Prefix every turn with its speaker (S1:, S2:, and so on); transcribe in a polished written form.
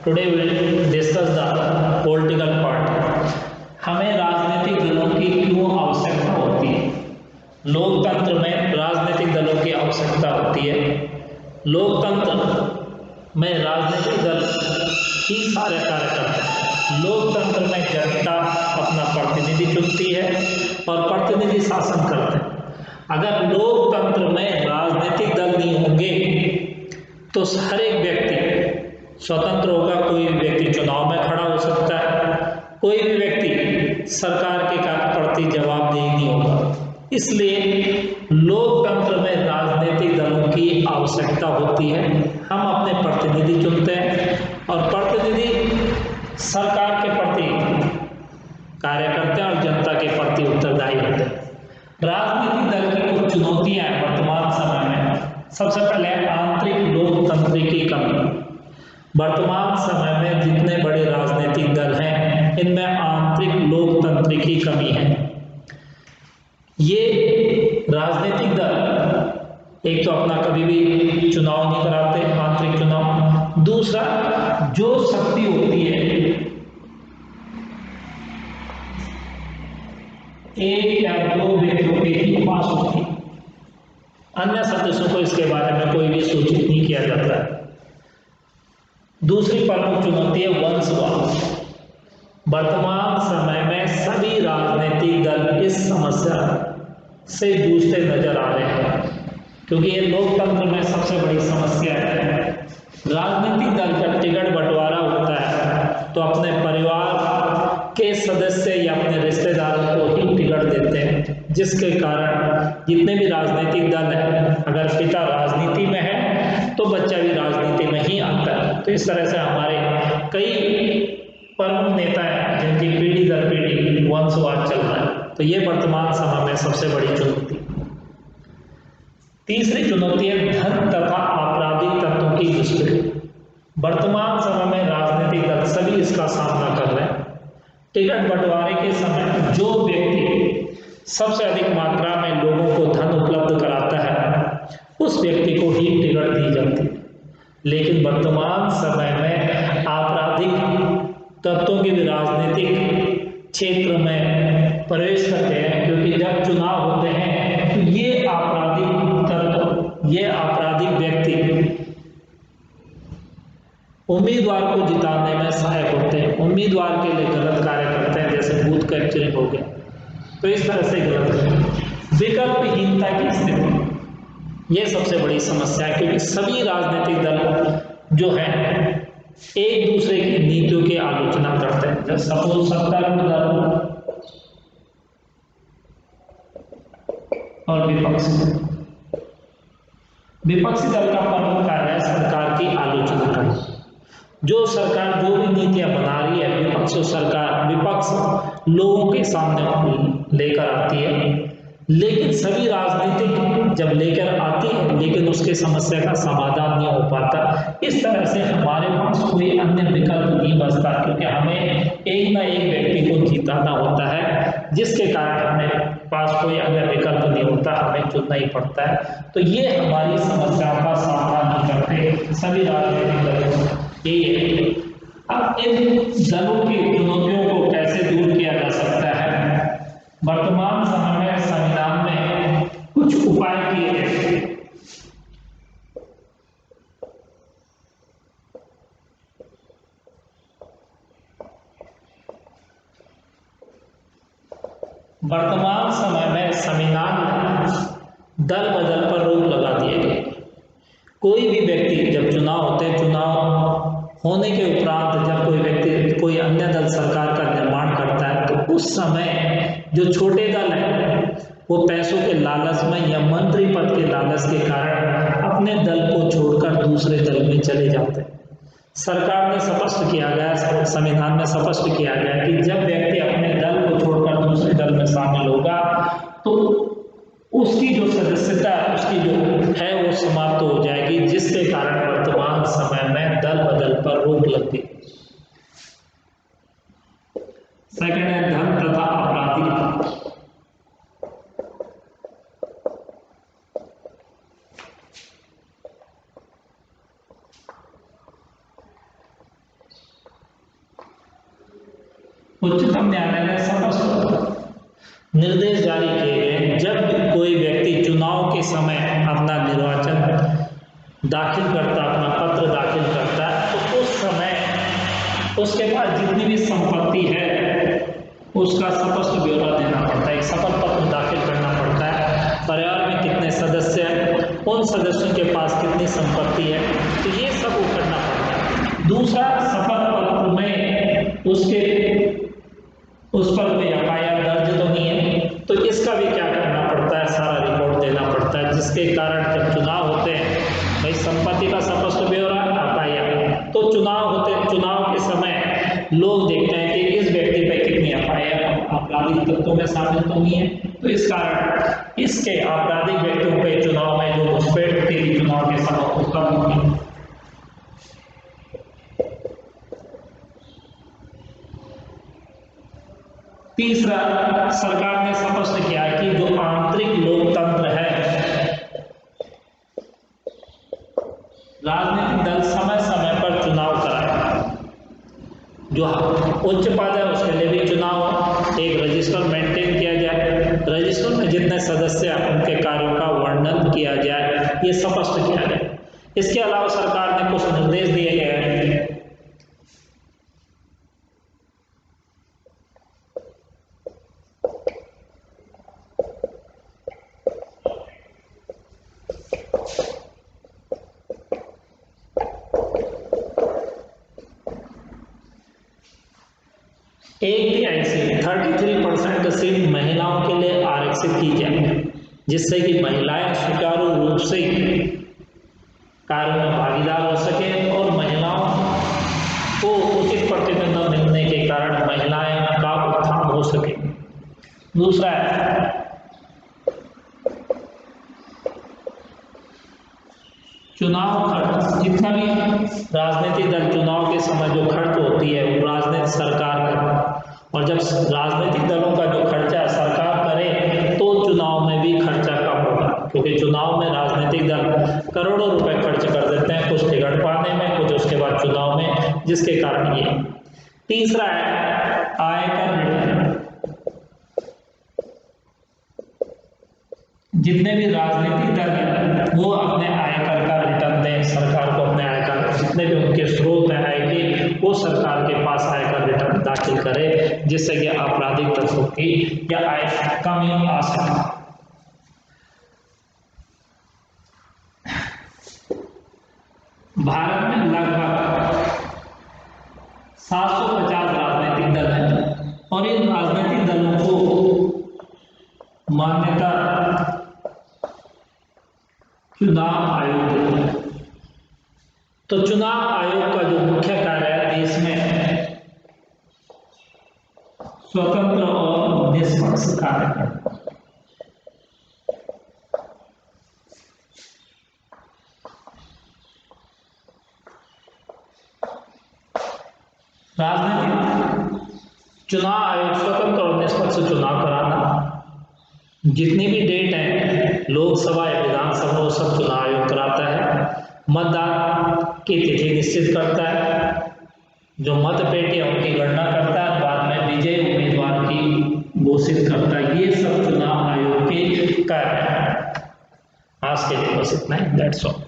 S1: Today we will discuss the political party. हमें राजनीतिक दलों की क्यों आवश्यकता होती है? लोकतंत्र में राजनीतिक दलों की आवश्यकता होती है। लोकतंत्र में राजनीतिक दल ही सारे कार्य करते हैं। लोकतंत्र में जनता अपना प्रतिनिधि चुनती है और प्रतिनिधि शासन करते हैं। अगर लोकतंत्र में राजनीतिक दल नहीं होंगे तो हर एक व्यक्ति स्वतंत्र होगा। कोई भी व्यक्ति चुनाव में खड़ा हो सकता है, कोई भी व्यक्ति सरकार के प्रति जवाबदेही नहीं होगा। इसलिए लोकतंत्र में राजनीतिक दलों की आवश्यकता होती है। हम अपने प्रतिनिधि चुनते हैं और प्रतिनिधि सरकार के प्रति कार्य करते हैं और जनता के प्रति उत्तरदायी होते हैं। राजनीतिक दल की कुछ चुनौतियां हैं वर्तमान समय में। सबसे पहले आंतरिक लोकतंत्र की कमी। वर्तमान समय में जितने बड़े राजनीतिक दल हैं इनमें आंतरिक लोकतंत्र की कमी है। ये राजनीतिक दल एक तो अपना कभी भी चुनाव नहीं कराते, आंतरिक चुनाव। दूसरा, जो शक्ति होती है एक या दो व्यक्तियों के ही पास होती है, अन्य सदस्यों को इसके बारे में कोई भी सूचित नहीं किया जाता है। दूसरी प्रमुख चुनौती है वंशवाद। वर्तमान समय में सभी राजनीतिक दल इस समस्या से जूझते नजर आ रहे हैं, क्योंकि ये लोकतंत्र में सबसे बड़ी समस्या है। राजनीतिक दल का टिकट बंटवारा होता है तो अपने परिवार के सदस्य या अपने रिश्तेदारों को ही टिकट देते हैं, जिसके कारण जितने भी राजनीतिक दल हैं, अगर पिता राजनीति में है तो बच्चा भी राजनीति में ही आता है। तो इस तरह से हमारे कई प्रमुख नेता हैं जिनकी पीढ़ी दर पीढ़ी वंशवाद चल रहा है। तो ये वर्तमान समय में सबसे बड़ी चुनौती। तीसरी चुनौती है धन तथा आपराधिक तत्वों की घुसपैठ। वर्तमान समय में राजनीतिक दल सभी इसका सामना कर रहे हैं। टिकट बंटवारे के समय जो व्यक्ति सबसे अधिक मात्रा में लोगों को धन उपलब्ध कराता है उस व्यक्ति को ही टिकट दी जाती है। लेकिन वर्तमान समय में आपराधिक तत्वों के भी राजनीतिक क्षेत्र में प्रवेश करते हैं, क्योंकि जब चुनाव होते हैं तो ये आपराधिक तत्व, ये आपराधिक व्यक्ति उम्मीदवार को जिताने में सहायक होते हैं, उम्मीदवार के लिए गलत कार्य करते हैं, जैसे बूथ कैप्चरिंग हो गया। तो इस तरह से गलत विकल्पहीनता की स्थिति, ये सबसे बड़ी समस्या है, क्योंकि सभी राजनीतिक दल जो है एक दूसरे की नीतियों की आलोचना करते हैं। जब सपोज सत्तारूढ़ दल और विपक्षी दल का प्रमुख कार्य है सरकार की आलोचना करना। जो सरकार जो भी नीतियां बना रही है विपक्ष लोगों के सामने लेकर आती है, लेकिन सभी राजनीतिक जब लेकर आती है लेकिन उसके समस्या का समाधान नहीं हो पाता। इस तरह से हमारे पास कोई अन्य विकल्प नहीं बचता, क्योंकि हमें एक ना एक व्यक्ति को जिताना होता है, जिसके कारण हमें पास कोई अन्य विकल्प नहीं होता, हमें चुनना ही पड़ता है। तो ये हमारी समस्याओं का समाधान नहीं करते सभी राजनीतिक दल। यही है। अब इन दलों की चुनौतियों को कैसे दूर किया जा सकता है? वर्तमान समय में संविधान में कुछ उपाय किए गए। वर्तमान समय में संविधान में दल बदल पर रोक लगा दिए गए। कोई भी व्यक्ति जब चुनाव होते हैं, चुनाव होने के उपरांत जब कोई व्यक्ति कोई अन्य दल सरकार का निर्माण करता है तो उस समय जो छोटे दल हैं वो पैसों के लालच में या मंत्री पद के लालच के कारण अपने दल को छोड़कर दूसरे दल में चले जाते हैं। सरकार ने स्पष्ट किया गया, संविधान में स्पष्ट किया गया कि जब व्यक्ति अपने दल को छोड़कर दूसरे दल में शामिल होगा तो उसकी जो सदस्यता उसकी जो है वो समाप्त हो जाएगी, जिसके कारण वर्तमान समय में दल बदल पर रोक लगती। सेकंड है धन तथा आपराधिक। उच्चतम न्यायालय ने स्पष्ट निर्देश जारी किए गए, जब कोई व्यक्ति चुनाव के समय अपना निर्वाचन दाखिल करता, अपना पत्र दाखिल करता है, तो उस समय उसके पास जितनी भी संपत्ति है उसका स्पष्ट ब्यौरा देना पड़ता है। एक शपथ पत्र दाखिल करना पड़ता है, परिवार में कितने सदस्य हैं, उन सदस्यों के पास कितनी संपत्ति है, तो ये सब वो करना पड़ता है। दूसरा, शपथ पत्र में उस पर कोई FIR दर्ज तो नहीं है, तो इसका भी क्या करना पड़ता है, सारा रिपोर्ट देना पड़ता है, जिसके कारण जब चुनाव होते हैं, भाई संपत्ति का स्पष्ट ब्यौरा, FIR, तो चुनाव के समय लोग देखते हैं कि इस व्यक्ति पे कितनी FIR आपराधिक तत्वों में शामिल तो नहीं है, तो इस कारण इसके आपराधिक व्यक्तियों पे चुनाव में जो घुसपैठ होती थी चुनाव के समय वो कम होगी। तीसरा, सरकार ने स्पष्ट किया कि जो आंतरिक लोकतंत्र है, राजनीतिक दल समय समय पर चुनाव कराए, जो उच्च पद है उसके लिए भी चुनाव हो, एक रजिस्टर मेंटेन किया जाए, रजिस्टर में जितने सदस्य हैं उनके कार्यों का वर्णन किया जाए, ये स्पष्ट किया जाए। इसके अलावा सरकार ने कुछ निर्देश दिए गए हैं। एक तिहाई सीट 33% सीट महिलाओं के लिए आरक्षित की जाए, जिससे कि महिलाएं सुचारू रूप से कार्यों में भागीदार हो सके और महिलाओं को उचित प्रतिनिधित्व मिलने के कारण महिलाएं का उत्थान हो सके। दूसरा है चुनाव खर्च, जितना भी राजनीतिक दल चुनाव के समय जो खर्च होती है वो राजनीतिक सरकार करे, और जब राजनीतिक दलों का जो खर्चा सरकार करे तो चुनाव में भी खर्चा कम होगा, क्योंकि चुनाव में राजनीतिक दल करोड़ों रुपए खर्च कर देते हैं, कुछ टिकट पाने में, कुछ उसके बाद चुनाव में, जिसके कारण ये। तीसरा है आयकर रिटर्न, जितने भी राजनीतिक दल हैं वो अपने आयकर का रिटर्न दें सरकार को, अपने आयकर जितने भी उनके स्रोत हैं आय के, वो सरकार के पास आयकर रिटर्न दाखिल करे, जिससे कि आपराधिक तत्वों की या आय कमी आ सके। भारत में लगभग 750 राजनीतिक दल हैं और इन राजनीतिक दलों को मान्यता चुनाव आयोग देता है। तो चुनाव आयोग का जो मुख्य कार्य है देश में स्वतंत्र और निष्पक्ष कार्य करना। राजनीतिक चुनाव आयोग स्वतंत्र और निष्पक्ष चुनाव कराना, जितनी भी डेट है लोकसभा या विधानसभा वो सब चुनाव आयोग कराता है, मतदान की तिथि निश्चित करता है, जो मत पेटी है उनकी गणना करता है, बाद में विजयी उम्मीदवार की घोषित करता है, ये सब चुनाव आयोग के कार्य है। आज के लिए बस इतना ही, दैट्स ऑल।